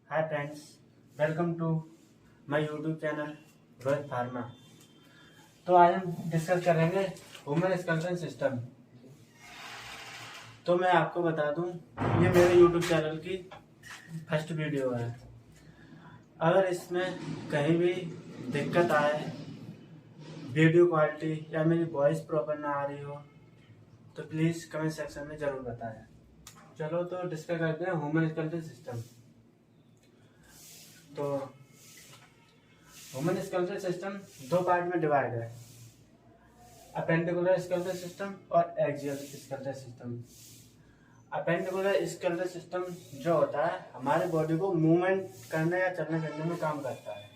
Hi friends, welcome to my YouTube channel Rohit pharma. तो आज हम डिस्कस करेंगे ह्यूमन स्केलेटन सिस्टम। तो मैं आपको बता दूं, ये मेरे यूट्यूब चैनल की फर्स्ट वीडियो है। अगर इसमें कहीं भी दिक्कत आए, वीडियो क्वालिटी या मेरी वॉइस प्रॉपर ना आ रही हो तो प्लीज़ कमेंट सेक्शन में ज़रूर बताएं। चलो तो डिस्कस करते हैं ह्यूमन स्केलेटन सिस्टम। तो ह्यूमन स्केलेटल सिस्टम दो पार्ट में डिवाइड है, अपेंडिकुलर स्केलेटल सिस्टम और axial skeletal system. Appendicular skeletal system जो होता है हमारे बॉडी को मूवमेंट करने या चलने फिरने में काम करता है,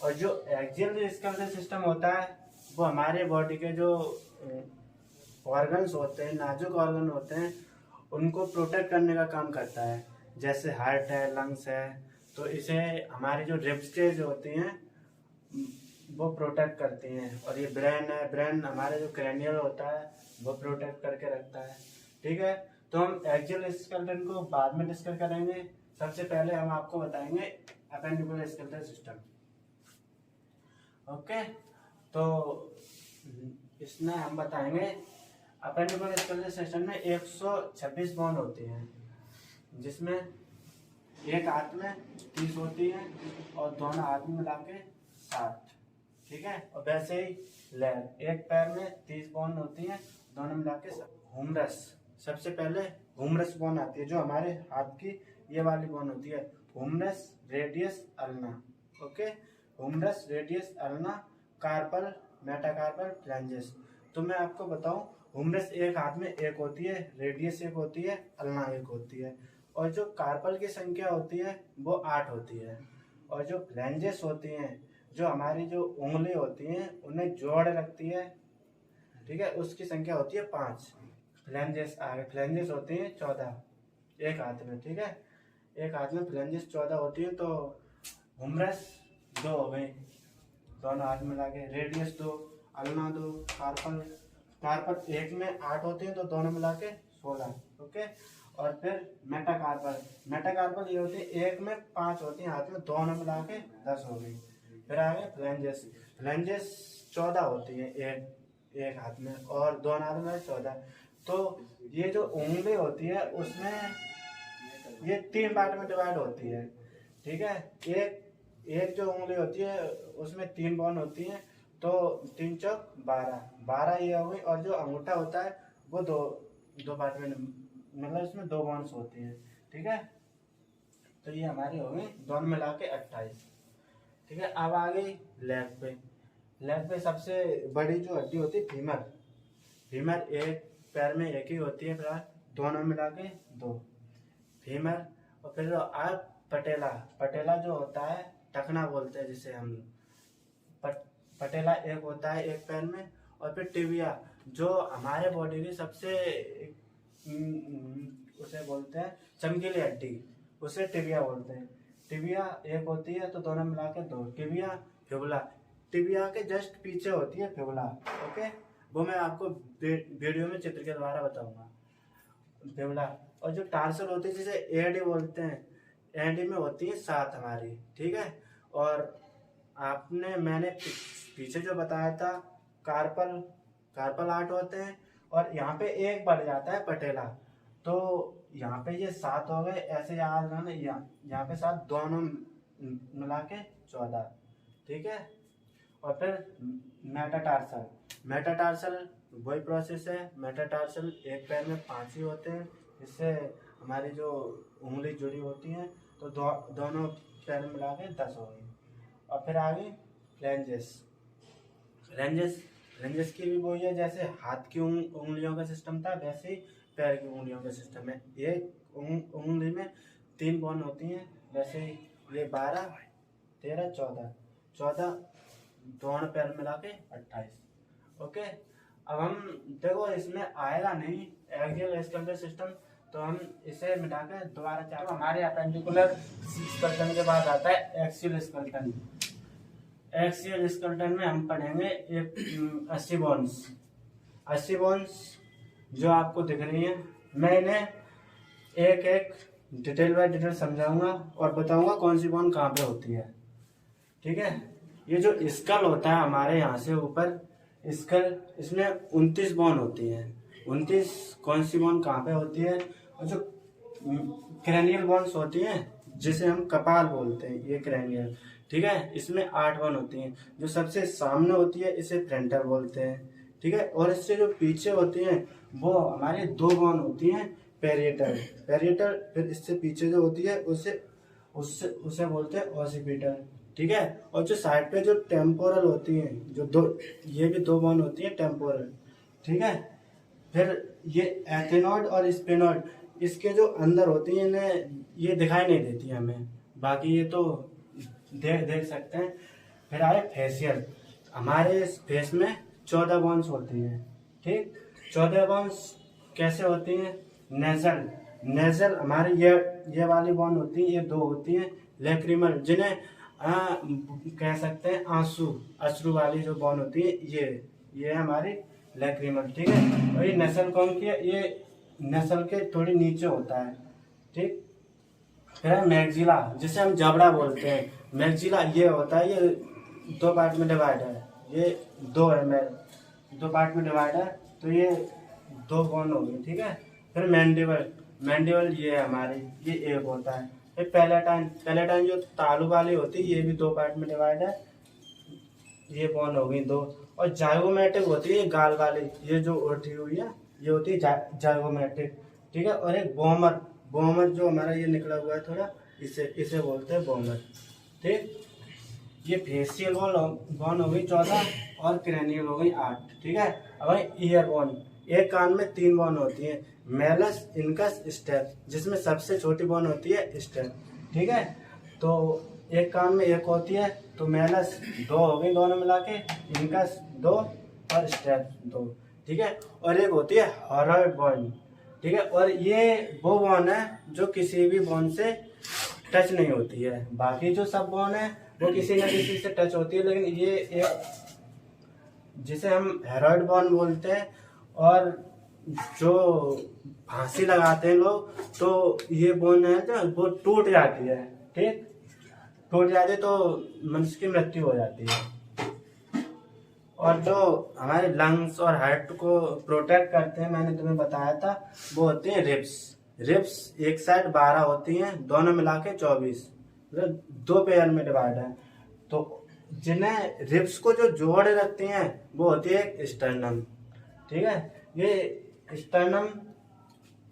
और जो एक्सियल स्केलेटल सिस्टम होता है वो हमारे बॉडी के जो ऑर्गन्स होते हैं, नाजुक ऑर्गन होते हैं, उनको प्रोटेक्ट करने का काम करता है। जैसे हार्ट है, लंग्स है, तो इसे हमारी जो रिब्स होती हैं वो प्रोटेक्ट करती हैं। और ये ब्रेन है, ब्रेन हमारे जो क्रैनियल होता है वो प्रोटेक्ट करके रखता है। ठीक है, तो हम एक्सियल स्केलेटन को बाद में डिस्कस करेंगे। सबसे पहले हम आपको बताएंगे अपेंडिकुलर स्केलेटल सिस्टम। ओके, तो इसमें हम बताएंगे अपेंडिकुलर स्केलेटल सिस्टम में 126 बोन होती हैं, जिसमें एक हाथ में 30 होती है और दोनों हाथ में मिला के 60। ठीक है, और वैसे ही लेग, एक पैर में 30 बोन होती है, दोनों मिला के। ह्यूमरस, सबसे पहले ह्यूमरस बोन आती है जो हमारे हाथ की ये वाली बोन होती है, humerus radius ulna. Okay, humerus radius ulna, carpal, metacarpal, phalanges. तो मैं आपको बताऊं, ह्यूमरस एक हाथ में एक होती है, रेडियस एक होती है, अल्ना एक होती है, और जो कार्पल की संख्या होती है वो 8 होती है, और जो फ्लैंजेस होती हैं, जो हमारी जो उंगली होती हैं उन्हें जोड़ रखती है, ठीक है, उसकी संख्या होती है 5। फ्लैंजेस आगे, फ्लैंजेस होती हैं 14 एक हाथ में। ठीक है, एक हाथ में फ्लैंजेस 14 होती है। तो ह्यूमरस 2 हो गई, दोनों हाथ मिला के, रेडियस 2, अल्ना 2, कार्पल, कार्पल एक में 8 होती है तो दोनों मिला के 16। ओके, और फिर मेटाकार्पल, मेटाकार्पल ये होती है एक में 5 होती है हाथ में, दोनों मिला के 10 हो गई। फिर आगे फ्लैंजेस, फ्लैंजेस 14 होती है एक हाथ में, और दोनों हाथ में 14। तो ये जो उंगली होती है उसमें ये 3 पार्ट में डिवाइड होती है। ठीक है, एक जो उंगली होती है उसमें 3 बोन होती हैं, तो 3 चौक 12 ये हो गई, और जो अंगूठा होता है वो दो पार्ट में, मतलब इसमें 2 बोन्स होती हैं। ठीक है, तो ये हमारी हो गई दोनों मिला के 28। ठीक है, अब आ गई लेग पे। लेग पे सबसे बड़ी जो हड्डी होती है फीमर, फीमर एक पैर में एक ही होती है, फिर दोनों मिला के 2 फीमर। और फिर आप पटेला, पटेला जो होता है टखना बोलते हैं जिसे हम लोग, पटेला एक होता है एक पैर में। और फिर टिबिया, जो हमारे बॉडी की सबसे उसे बोलते हैं चमकीली हड्डी, उसे टिबिया बोलते हैं। टिबिया एक होती है तो दोनों मिला के 2, टिबिया, फिबुला। टिबिया के जस्ट पीछे होती है फिबुला। ओके, वो मैं आपको वीडियो में चित्र के द्वारा बताऊंगा, फिबुला। और जो टार्सल होती है जिसे एडी बोलते हैं, एडी में होती है 7 हमारी। ठीक है, और मैंने पीछे जो बताया था कार्पल, कार्पल 8 होते हैं, और यहाँ पे एक बढ़ जाता है पटेला, तो यहाँ पे ये 7 हो गए। ऐसे याद रखना, यहाँ पे 7, दोनों मिला के 14। ठीक है, और फिर मेटाटार्सल, मेटाटार्सल वही प्रोसेस है। मेटाटार्सल एक पैर में 5 ही होते हैं, इससे हमारी जो उंगली जुड़ी होती हैं, तो दोनों पैर मिला के 10 हो गई। और फिर आ गई फ्लैंजेस, फ्लैंजेस की भी वही है, जैसे हाथ की उंगलियों का सिस्टम था वैसे ही पैर की उंगलियों का सिस्टम है। एक उंगली में 3 बोन होती हैं, वैसे ही ये 12, 13, 14 दोनों पैर मिला के 28। ओके, अब हम देखो इसमें आएगा नहीं एक्सियल स्केलेटल सिस्टम, तो हम इसे मिटा के दोबारा चाहे। तो हमारे अपेंडिकुलर स्केलेटन के बाद आता है एक्सियल स्केलेटन। एक्सियल स्केलेटन में हम पढ़ेंगे 80 बोन्स, 80 बोन्स जो आपको दिख रही है। मैं इन्हें एक एक डिटेल बाय डिटेल समझाऊंगा और बताऊंगा कौन सी बोन कहाँ पे होती है। ठीक है, ये जो स्कल होता है हमारे यहाँ से ऊपर स्कल, इसमें 29 बोन होती है। 29 कौन सी बोन कहाँ पे होती है? और जो क्रैनियल बोन्स होती हैं जिसे हम कपाल बोलते हैं, ये क्रैनियल। ठीक है, इसमें 8 बोन होती हैं। जो सबसे सामने होती है इसे फ्रंटल बोलते हैं। ठीक है, और इससे जो पीछे होती हैं वो हमारी 2 बोन होती हैं, पेरिएटल। पेरिएटल फिर इससे पीछे जो होती है उसे उससे उसे बोलते हैं ऑसिपिटल। ठीक है, और जो साइड पे जो टेम्पोरल होती हैं, जो दो, ये भी 2 बोन होती है टेम्पोरल। ठीक है, फिर ये एथेनॉइड और स्पेनॉइड, इसके जो अंदर होती हैं इन्हें ये दिखाई नहीं देती हमें, बाकी ये तो देख सकते हैं। फिर आए फेशियल। हमारे फेस में 14 बोन्स होती हैं। ठीक, 14 बोन्स कैसे होती हैं? नेजल, नेजल हमारे ये वाली बोन होती है, ये 2 होती हैं। लैक्रिमल, जिन्हें कह सकते हैं आंसू, अश्रु वाली जो बोन होती है ये है हमारी लैक्रिमल। ठीक है, और ये नसल कौन की है? ये नसल के थोड़ी नीचे होता है। ठीक, फिर है मैक्सिला, जिसे हम जबड़ा बोलते हैं। मैक्सिला ये होता है, ये 2 पार्ट में डिवाइड है, ये 2 है, 2 पार्ट में डिवाइड है, तो ये 2 बोन हो गई। ठीक है, फिर मैंडिबल, मैंडिबल ये है हमारी, ये एक होता है। फिर पैलेटाइन, पैलेटाइन जो तालू वाली होती है, ये भी 2 पार्ट में डिवाइड है, ये बोन हो गई 2। और जाइगोमेटिक होती है गाल वाली, ये जो उठी हुई है ये होती है जाइगोमेटिक। ठीक है, और एक बोमर, बोमर जो हमारा ये निकला हुआ है थोड़ा, इसे बोलते हैं बोमर। ठीक, ये फेशियल बोन हो गई 14 और क्रैनियल हो गई 8। ठीक है, अब ईयर बोन, एक कान में 3 बोन होती है, मेलस, इनकस, स्टेप, जिसमें सबसे छोटी बोन होती है स्टेप। ठीक है, तो एक कान में एक होती है, तो मेलस 2 हो गई दोनों मिला के, इनकस 2 और स्टेप 2। ठीक है, और एक होती है हॉरोइड बोन। ठीक है, और ये वो बोन है जो किसी भी बोन से टच नहीं होती है। बाकी जो सब बोन है वो किसी न किसी से टच होती है, लेकिन ये एक जिसे हम हेरोइड बोन बोलते हैं। और जो फांसी लगाते हैं लोग, तो ये बोन है जो वो टूट जाती है। ठीक, टूट जाती है तो मनुष्य की मृत्यु हो जाती है। और जो हमारे लंग्स और हार्ट को प्रोटेक्ट करते हैं, मैंने तुम्हें बताया था, वो होती है रिब्स। रिब्स एक साइड 12 होती हैं, दोनों मिला के 24, मतलब 2 पेयर में डिवाइड है। तो जिन्हें रिब्स को जो जोड़े रखती हैं वो होती है स्टर्नम। ठीक है, ये स्टर्नम,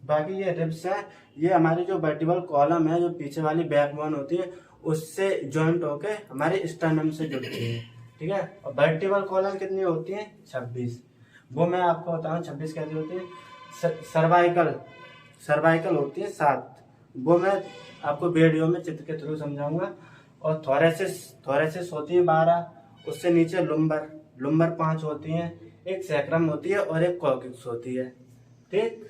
बाकी ये रिब्स है, ये हमारी जो वर्टिबल कॉलम है, जो पीछे वाली बैकबोन होती है, उससे जॉइंट होके हमारे स्टर्नम से जुड़ती है। ठीक है, और वर्टिबल कॉलम कितनी होती है? 26। वो मैं आपको बताऊं 26 कैसी होती है। सर्वाइकल, सर्वाइकल होती है 7, वो मैं आपको वीडियो में चित्र के थ्रू समझाऊंगा। और थोरेसिस, थोरेसिस होती है 12, उससे नीचे लुम्बर, लुम्बर 5 होती हैं, एक सैक्रम होती है और एक कॉक्सिक्स होती है। ठीक,